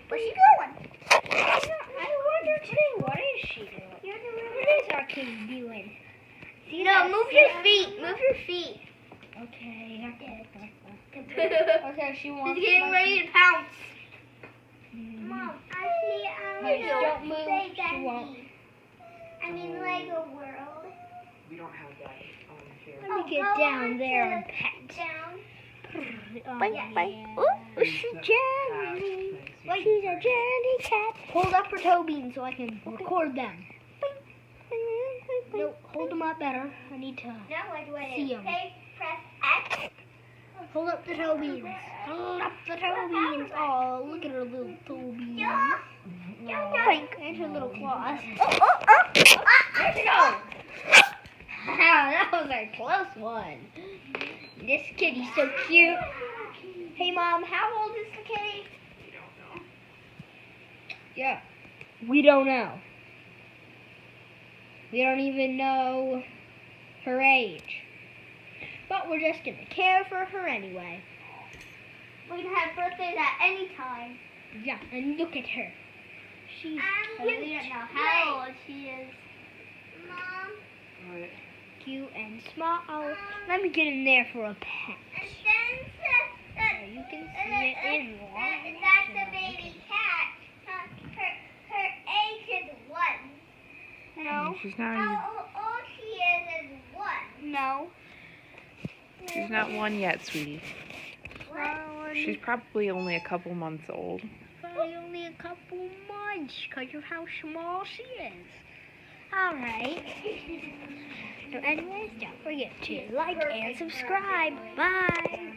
Where's she going? I wonder too, what is she doing? What is our kid doing? See, No, move your feet. Move your feet. Okay. Okay, she wants. She's getting ready to pounce. Mom, actually, Hey, don't move. say She won't. Bendy. I mean, Lego World. We don't have that here. Let me get down there and pet. Down. Bye, bye. Ooh, she's jelly. Wait, she's a jelly cat. Hold up her toe beans so I can record them. No, hold them up better. I need to Now what do I see do? them. Okay, press X. Hold up the toe beans. Hold up the toe beans. Oh, look at her little toe beans. Frank, and her little claws. There she goes. That was a close one. This kitty's so cute. Hey, Mom, how old is the kitty? We don't know. Yeah, we don't know. We don't even know her age. But we're just going to care for her anyway. We can have birthdays at any time. Yeah, and look at her. She's We don't know how old she is. Mom, What? cute and small. Let me get in there for a pet. and then You can see it in that's the baby cat. Her age is 1. No. She's not. How old she is 1. No. She's not 1 yet, sweetie. She's probably only a couple months old. Probably only a couple months because of how small she is. Alright. So anyways, don't forget to like and subscribe. Bye.